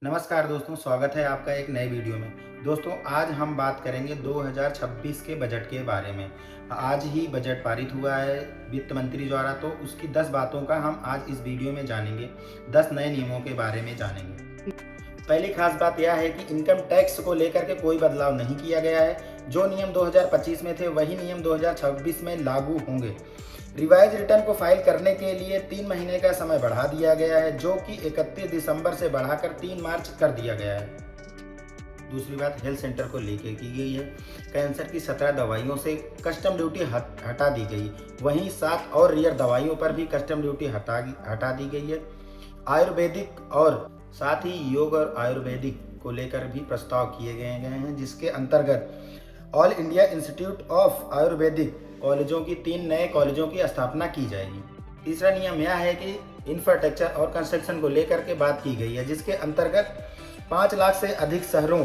नमस्कार दोस्तों, स्वागत है आपका एक नए वीडियो में। दोस्तों, आज हम बात करेंगे 2026 के बजट के बारे में। आज ही बजट पारित हुआ है वित्त मंत्री द्वारा, तो उसकी 10 बातों का हम आज इस वीडियो में जानेंगे। 10 नए नियमों के बारे में जानेंगे। पहली खास बात यह है कि इनकम टैक्स को लेकर के कोई बदलाव नहीं किया गया है। जो नियम 2025 में थे वही नियम 2026 में लागू होंगे। रिवाइज रिटर्न को फाइल करने के लिए 3 महीने का समय बढ़ा दिया गया है, जो कि 31 दिसंबर से बढ़ाकर 3 मार्च कर दिया गया है। दूसरी बात हेल्थ सेंटर को लेके की गई है। कैंसर की 17 दवाइयों से कस्टम ड्यूटी हटा दी गई। वहीं 7 और रेयर दवाइयों पर भी कस्टम ड्यूटी हटा दी गई है। आयुर्वेदिक और साथ ही योग और आयुर्वेदिक को लेकर भी प्रस्ताव किए गए हैं, जिसके अंतर्गत all India institute of Ayurvedic कॉलेजों की 3 नए कॉलेजों की स्थापना की जाएगी। तीसरा नियम यह है कि इंफ्रास्ट्रक्चर और कंस्ट्रक्शन को लेकर के बात की गई है, जिसके अंतर्गत 5 लाख से अधिक शहरों,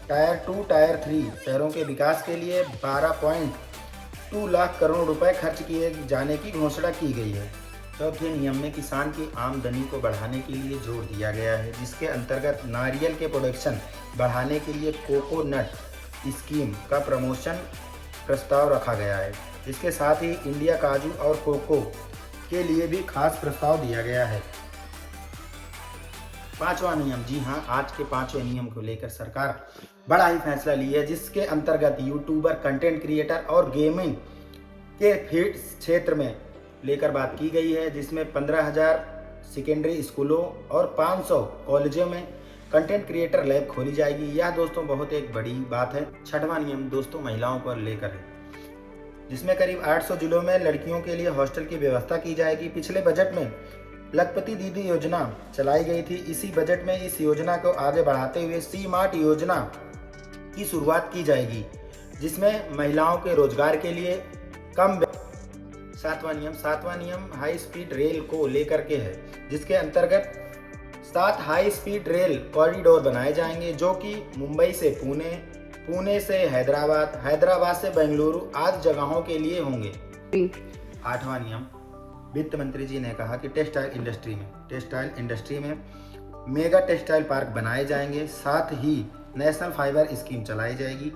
टायर 2, टायर 3 शहरों के विकास के लिए 12.2 लाख करोड़ रुपए खर्च किए जाने की घोषणा की गई है। चौथे नियम में किसान की आमदनी को बढ़ाने के लिए जोर दिया गया है, जिसके अंतर्गत नारियल के प्रोडक्शन बढ़ाने के लिए कोकोनट स्कीम का प्रमोशन प्रस्ताव रखा गया है। इसके साथ ही इंडिया काजू और कोको के लिए भी खास प्रस्ताव दिया गया है। पांचवा नियम, जी हाँ, आज के 5वें नियम को लेकर सरकार बड़ा ही फैसला ली है, जिसके अंतर्गत यूट्यूबर, कंटेंट क्रिएटर और गेमिंग के फील्ड क्षेत्र में लेकर बात की गई है, जिसमें 15,000 सेकेंडरी स्कूलों और 500 कॉलेजों में कंटेंट क्रिएटर लैब खोली जाएगी। यह दोस्तों बहुत एक बड़ी बात है। छठवां नियम दोस्तों महिलाओं पर लेकर है, जिसमें करीब 800 जिलों में लड़कियों के लिए हॉस्टल की व्यवस्था की जाएगी। पिछले बजट में लखपति दीदी योजना चलाई गई थी। इसी बजट में इस योजना को आगे बढ़ाते हुए सी मार्ट योजना की शुरुआत की जाएगी, जिसमें महिलाओं के रोजगार के लिए कम। सातवां नियम हाई स्पीड रेल को लेकर के है, जिसके अंतर्गत 7 हाई स्पीड रेल कॉरिडोर बनाए जाएंगे, जो कि मुंबई से पुणे, पुणे से हैदराबाद, हैदराबाद से बेंगलुरु आदि जगहों के लिए होंगे। 8वां नियम, वित्त मंत्री जी ने कहा कि टेक्सटाइल इंडस्ट्री में मेगा टेक्सटाइल पार्क बनाए जाएंगे, साथ ही नेशनल फाइबर स्कीम चलाई जाएगी।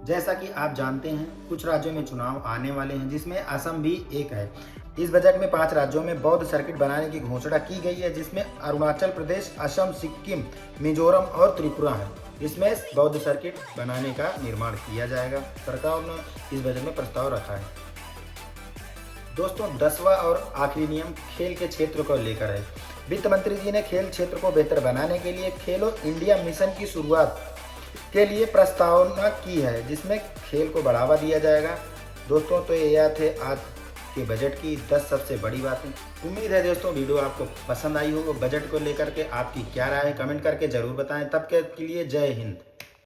जैसा कि आप जानते हैं, कुछ राज्यों में चुनाव आने वाले हैं, जिसमें असम भी एक है। इस बजट में 5 राज्यों में बौद्ध सर्किट बनाने की घोषणा की गई है, जिसमें अरुणाचल प्रदेश, असम, सिक्किम, मिजोरम और त्रिपुरा है, जिसमें बौद्ध सर्किट बनाने का निर्माण किया जाएगा। सरकार ने इस बजट में प्रस्ताव रखा है। दोस्तों, 10वां और आखिरी नियम खेल के क्षेत्र को लेकर है। वित्त मंत्री जी ने खेल क्षेत्र को बेहतर बनाने के लिए खेलो इंडिया मिशन की शुरुआत के लिए प्रस्तावना की है, जिसमें खेल को बढ़ावा दिया जाएगा। दोस्तों, तो यह थे आज के बजट की 10 सबसे बड़ी बातें। उम्मीद है दोस्तों वीडियो आपको पसंद आई होगी। बजट को लेकर के आपकी क्या राय है, कमेंट करके जरूर बताएं। तब के लिए जय हिंद।